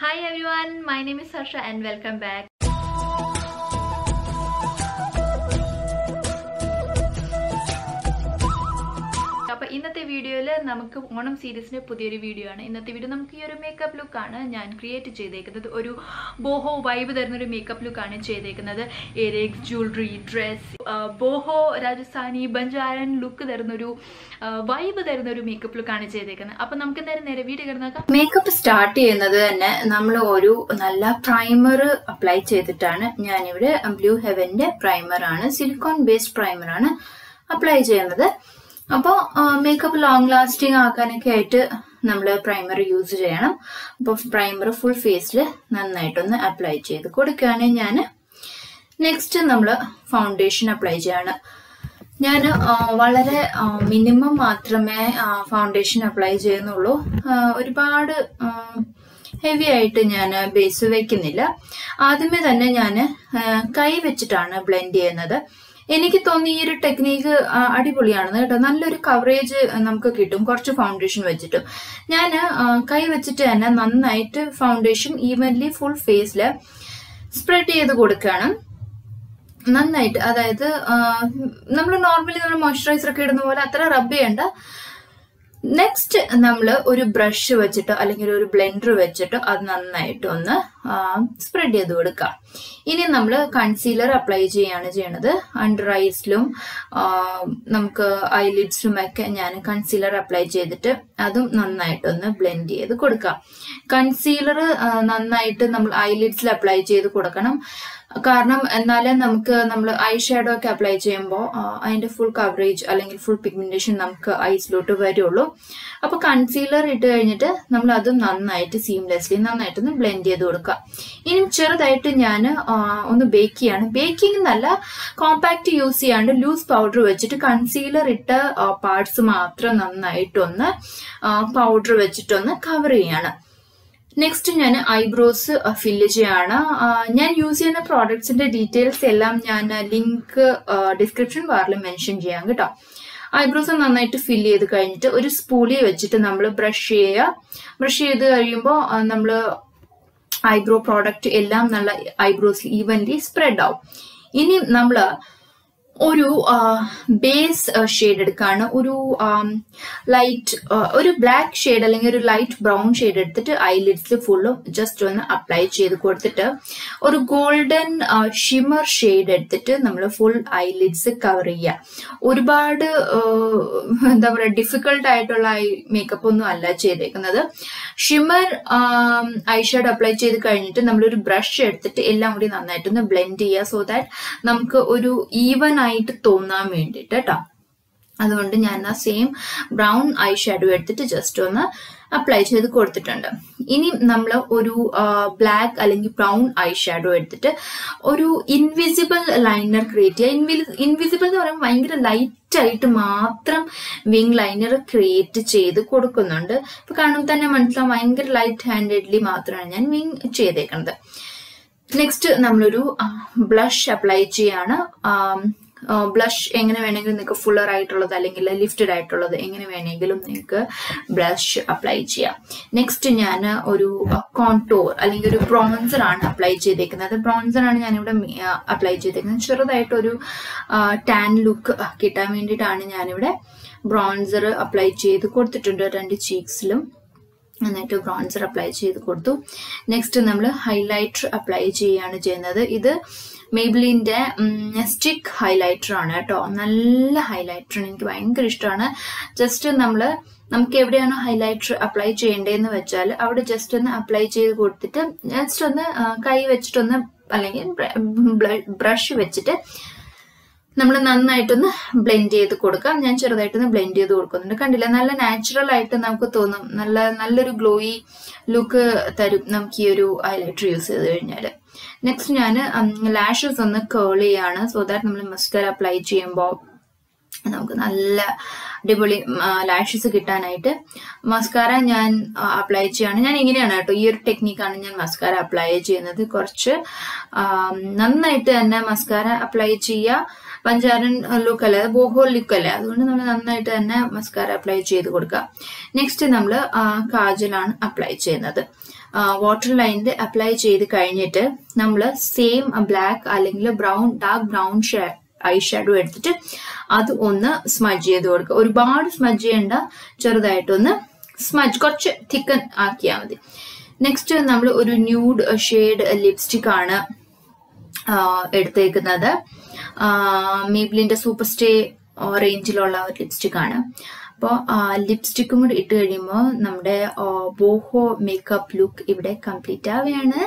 Hi everyone, my name is Harsha and welcome back. അപ്പോൾ ഇന്നത്തെ വീഡിയോയിൽ നമുക്ക് ഓണം സീരീസിന്റെ പുതിയൊരു വീഡിയോ ആണ്. ഇന്നത്തെ വീഡിയോ നമുക്ക് ഈ ഒരു മേക്കപ്പ് ലുക്ക് ആണ് ഞാൻ ക്രിയേറ്റ് ചെയ്തേക്കുന്നത്. ഒരു ബോഹോ വൈബ് തരുന്ന ഒരു മേക്കപ്പ് ലുക്ക് ആണ് ചെയ്തേക്കുന്നത്. Earrings, jewellery, dress, boho Rajasthani Banjaran look തരുന്ന ഒരു വൈബ് തരുന്ന ഒരു മേക്കപ്പ് ലുക്ക് ആണ് ചെയ്തേക്കുന്നത്. അപ്പൊ നമുക്ക് നേരെ വീഡിയോ കിടന്നാക്കാം. മേക്കപ്പ് സ്റ്റാർട്ട് ചെയ്യുന്നത് തന്നെ നമ്മൾ ഒരു നല്ല പ്രൈമർ അപ്ലൈ ചെയ്തിട്ടാണ്. ഞാനിവിടെ ബ്ലൂ ഹെവന്റെ പ്രൈമർ ആണ്, സിലിക്കോൺ ബേസ്ഡ് പ്രൈമർ ആണ് അപ്ലൈ ചെയ്യുന്നത്. അപ്പോൾ മേക്കപ്പ് ലോങ് ലാസ്റ്റിംഗ് ആക്കാനൊക്കെ ആയിട്ട് നമ്മൾ പ്രൈമർ യൂസ് ചെയ്യണം. അപ്പോൾ പ്രൈമർ ഫുൾ ഫേസിൽ നന്നായിട്ടൊന്ന് അപ്ലൈ ചെയ്ത് കൊടുക്കുകയാണ് ഞാൻ. നെക്സ്റ്റ് നമ്മൾ ഫൗണ്ടേഷൻ അപ്ലൈ ചെയ്യാണ്. ഞാൻ വളരെ മിനിമം മാത്രമേ ഫൗണ്ടേഷൻ അപ്ലൈ ചെയ്യുന്നുള്ളൂ. ഒരുപാട് ഹെവി ആയിട്ട് ഞാൻ ബേസ് വെക്കുന്നില്ല. ആദ്യമേ തന്നെ ഞാൻ കൈ വെച്ചിട്ടാണ് ബ്ലെൻഡ് ചെയ്യുന്നത്. എനിക്ക് തോന്നി ഈ ഒരു ടെക്നീക്ക് അടിപൊളിയാണെന്ന് കേട്ടോ. നല്ലൊരു കവറേജ് നമുക്ക് കിട്ടും കുറച്ച് ഫൗണ്ടേഷൻ വെച്ചിട്ടും. ഞാൻ കൈ വെച്ചിട്ട് തന്നെ നന്നായിട്ട് ഫൗണ്ടേഷൻ ഈവൻലി ഫുൾ ഫേസിൽ സ്പ്രെഡ് ചെയ്ത് കൊടുക്കുകയാണ് നന്നായിട്ട്. അതായത് നമ്മൾ നോർമലി നമ്മൾ മോയ്സ്ചറൈസർ ഒക്കെ ഇടുന്ന പോലെ അത്ര റബ്ബ് ചെയ്യണ്ട. നെക്സ്റ്റ് നമ്മൾ ഒരു ബ്രഷ് വെച്ചിട്ടോ അല്ലെങ്കിൽ ഒരു ബ്ലെൻഡർ വെച്ചിട്ടോ അത് നന്നായിട്ട് ഒന്ന് സ്പ്രെഡ് ചെയ്ത് കൊടുക്കാം. ഇനി നമ്മൾ കൺസീലർ അപ്ലൈ ചെയ്യാണ് ചെയ്യണത്. അണ്ടർ ഐസിലും നമുക്ക് ഐലിഡ്സിലും ഒക്കെ ഞാൻ കൺസീലർ അപ്ലൈ ചെയ്തിട്ട് അതും നന്നായിട്ടൊന്ന് ബ്ലെൻഡ് ചെയ്ത് കൊടുക്കാം. കൺസീലർ നന്നായിട്ട് നമ്മൾ ഐലിഡ്സിൽ അപ്ലൈ ചെയ്ത് കൊടുക്കണം. കാരണം എന്നാലേ നമ്മൾ ഐ ഷാഡോ ഒക്കെ അപ്ലൈ ചെയ്യുമ്പോൾ അതിന്റെ ഫുൾ കവറേജ് അല്ലെങ്കിൽ ഫുൾ പിഗ്മെന്റേഷൻ നമുക്ക് ഐസിലോട്ട് വരുള്ളൂ. അപ്പൊ കൺസീലർ ഇട്ട് കഴിഞ്ഞിട്ട് നമ്മൾ അതും നന്നായിട്ട് സീംലെസ്ലി നന്നായിട്ടൊന്ന് ബ്ലെൻഡ് ചെയ്ത് കൊടുക്കുക. ഇനി ചെറുതായിട്ട് ഞാൻ ഒന്ന് ബേക്ക് ചെയ്യാണ്. ബേക്കിംഗ് നല്ല കോമ്പാക്ട് യൂസ് ചെയ്യാണ്ട് ലൂസ് പൗഡർ വെച്ചിട്ട് കൺസീലർ ഇട്ട പാർട്സ് മാത്രം നന്നായിട്ടൊന്ന് പൗഡർ വെച്ചിട്ടൊന്ന് കവർ ചെയ്യാണ്. നെക്സ്റ്റ് ഞാൻ ഐബ്രോസ് ഫില്ല് ചെയ്യാണ്. ഞാൻ യൂസ് ചെയ്യുന്ന പ്രോഡക്ട്സിന്റെ ഡീറ്റെയിൽസ് എല്ലാം ഞാൻ ലിങ്ക് ഡിസ്ക്രിപ്ഷൻ ബാറിൽ മെൻഷൻ ചെയ്യാം കേട്ടോ. ഐബ്രോസ് നന്നായിട്ട് ഫില്ല് ചെയ്ത് കഴിഞ്ഞിട്ട് ഒരു സ്പൂളി വെച്ചിട്ട് നമ്മൾ ബ്രഷ് ചെയ്യുക. ബ്രഷ് ചെയ്ത് കഴിയുമ്പോൾ നമ്മൾ ഐബ്രോ പ്രോഡക്റ്റ് എല്ലാം നല്ല ഐബ്രോസിൽ ഈവൻലി സ്പ്രെഡ് ആവും. ഇനി നമ്മൾ ഒരു ബേസ് ഷെയ്ഡ് എടുക്കാണ്. ഒരു ബ്ലാക്ക് ഷെയ്ഡ് അല്ലെങ്കിൽ ഒരു ലൈറ്റ് ബ്രൗൺ ഷെയ്ഡ് എടുത്തിട്ട് ഐലിഡ്സിൽ ഫുള്ളും ജസ്റ്റ് ഒന്ന് അപ്ലൈ ചെയ്ത് കൊടുത്തിട്ട് ഒരു ഗോൾഡൻ ഷിമർ ഷെയ്ഡ് എടുത്തിട്ട് നമ്മൾ ഫുൾ ഐലിഡ്സ് കവർ ചെയ്യുക. ഒരുപാട് എന്താ പറയുക ഡിഫിക്കൾട്ട് ആയിട്ടുള്ള മേക്കപ്പ് ഒന്നും അല്ല ചെയ്തേക്കുന്നത്. ഷിമർ ഐ ഷാഡോ അപ്ലൈ ചെയ്ത് കഴിഞ്ഞിട്ട് നമ്മളൊരു ബ്രഷ് എടുത്തിട്ട് എല്ലാം കൂടി നന്നായിട്ടൊന്ന് ബ്ലെൻഡ് ചെയ്യുക. സോ ദാറ്റ് നമുക്ക് ഒരു ഈവൻ ആയിട്ട് തോന്നാൻ വേണ്ടിട്ട് കേട്ടോ. അതുകൊണ്ട് ഞാൻ ആ സെയിം ബ്രൗൺ ഐ ഷാഡോ എടുത്തിട്ട് ജസ്റ്റ് ഒന്ന് അപ്ലൈ ചെയ്ത് കൊടുത്തിട്ടുണ്ട്. ഇനി നമ്മൾ ഒരു ബ്ലാക്ക് അല്ലെങ്കിൽ ബ്രൗൺ ഐ ഷാഡോ എടുത്തിട്ട് ഒരു ഇൻവിസിബിൾ ലൈനർ ക്രിയേറ്റ് ചെയ്യുക. ഇൻവിസിബിൾ എന്ന് പറയുമ്പോൾ ഭയങ്കര ലൈറ്റ് ആയിട്ട് മാത്രം വിങ് ലൈനർ ക്രിയേറ്റ് ചെയ്ത് കൊടുക്കുന്നുണ്ട്. ഇപ്പൊ കാണുമ്പോൾ തന്നെ മനസ്സിലാവും ഭയങ്കര ലൈറ്റ് ഹാൻഡഡ്ലി മാത്രമാണ് ഞാൻ വിങ് ചെയ്തേക്കുന്നത്. നെക്സ്റ്റ് നമ്മളൊരു ബ്ലഷ് അപ്ലൈ ചെയ്യാണ്. ബ്ലഷ് എങ്ങനെ വേണമെങ്കിലും നിങ്ങൾക്ക് ഫുള്ളർ ആയിട്ടുള്ളത് അല്ലെങ്കിൽ ലിഫ്റ്റഡ് ആയിട്ടുള്ളത് എങ്ങനെ വേണമെങ്കിലും നിങ്ങൾക്ക് ബ്ലഷ് അപ്ലൈ ചെയ്യാം. നെക്സ്റ്റ് ഞാൻ ഒരു കോൺടോർ അല്ലെങ്കിൽ ഒരു ബ്രോൺസർ ആണ് അപ്ലൈ ചെയ്തേക്കുന്നത്. ബ്രോൺസർ ആണ് ഞാനിവിടെ അപ്ലൈ ചെയ്തേക്കുന്നത്. ചെറുതായിട്ടൊരു ടാൻ ലുക്ക് കിട്ടാൻ വേണ്ടിയിട്ടാണ് ഞാനിവിടെ ബ്രോൺസർ അപ്ലൈ ചെയ്ത് കൊടുത്തിട്ടുണ്ട്. 2 ചീക്സിലും നന്നായിട്ട് ബ്രോൺസർ അപ്ലൈ ചെയ്ത് കൊടുത്തു. നെക്സ്റ്റ് നമ്മൾ ഹൈലൈറ്റർ അപ്ലൈ ചെയ്യാണ് ചെയ്യുന്നത്. ഇത് മെയ്ബിലിന്റെ സ്റ്റിക്ക് ഹൈലൈറ്റർ ആണ് കേട്ടോ. നല്ല ഹൈലൈറ്റർ ആണ്, എനിക്ക് ഭയങ്കര ഇഷ്ടമാണ്. ജസ്റ്റ് നമുക്ക് എവിടെയാണോ ഹൈലൈറ്റർ അപ്ലൈ ചെയ്യേണ്ടതെന്ന് വെച്ചാൽ അവിടെ ജസ്റ്റ് ഒന്ന് അപ്ലൈ ചെയ്ത് കൊടുത്തിട്ട് ജസ്റ്റ് ഒന്ന് കൈ വെച്ചിട്ടൊന്ന് അല്ലെങ്കിൽ ബ്രഷ് വെച്ചിട്ട് നമ്മൾ നന്നായിട്ടൊന്ന് ബ്ലെൻഡ് ചെയ്ത് കൊടുക്കാം. ഞാൻ ചെറുതായിട്ടൊന്ന് ബ്ലെൻഡ് ചെയ്ത് കൊടുക്കുന്നുണ്ട്. കണ്ടില്ല, നല്ല നാച്ചുറൽ ആയിട്ട് നമുക്ക് തോന്നും. നല്ലൊരു ഗ്ലോയി ലുക്ക് തരും നമുക്ക് ഈ ഒരു ഹൈലൈറ്റർ യൂസ് ചെയ്ത് കഴിഞ്ഞാൽ. നെക്സ്റ്റ് ഞാൻ ലാഷസ് ഒന്ന് കേൾ ചെയ്യാണ്. സോ ദാറ്റ് നമ്മൾ മസ്കാര അപ്ലൈ ചെയ്യുമ്പോൾ നമുക്ക് നല്ല അടിപൊളി ലാഷസ് കിട്ടാനായിട്ട് മസ്കാര ഞാൻ അപ്ലൈ ചെയ്യാണ്. ഞാൻ ഇങ്ങനെയാണ് കേട്ടോ, ഈ ഒരു ടെക്നിക്കാണ് ഞാൻ മസ്കാര അപ്ലൈ ചെയ്യുന്നത്. കുറച്ച് നന്നായിട്ട് തന്നെ മസ്കാര അപ്ലൈ ചെയ്യുക. പഞ്ചാരൻ ലുക്ക് അല്ലേ, ബോഹോ ലുക്ക് അല്ലേ, അതുകൊണ്ട് നമ്മൾ നന്നായിട്ട് തന്നെ മസ്കാര അപ്ലൈ ചെയ്ത് കൊടുക്കുക. നെക്സ്റ്റ് നമ്മൾ കാജലാണ് അപ്ലൈ ചെയ്യുന്നത്. വാട്ടർ ലൈനിൽ അപ്ലൈ ചെയ്ത് കഴിഞ്ഞിട്ട് നമ്മൾ സെയിം ബ്ലാക്ക് അല്ലെങ്കിൽ ഡാർക്ക് ബ്രൗൺ ഐ ഷാഡോ എടുത്തിട്ട് അത് ഒന്ന് സ്മജ് ചെയ്ത് കൊടുക്കുക. ഒരുപാട് സ്മജ് ചെയ്യേണ്ട, ചെറുതായിട്ടൊന്ന് സ്മജ്, കുറച്ച് തിക്കൻ ആക്കിയാൽ മതി. നെക്സ്റ്റ് നമ്മൾ ഒരു ന്യൂഡ് ഷെയ്ഡ് ലിപ്സ്റ്റിക് ആണ് എടുത്തേക്കുന്നത്. മേബ്ലിന്റെ സൂപ്പർ സ്റ്റേ റേഞ്ചിലുള്ള ഒരു ലിപ്സ്റ്റിക് ആണ്. അപ്പോൾ ലിപ്സ്റ്റിക്കും കൂടി ഇട്ട് കഴിയുമ്പോൾ നമ്മുടെ ബോഹോ മേക്കപ്പ് ലുക്ക് ഇവിടെ കംപ്ലീറ്റ് ആവുകയാണ്.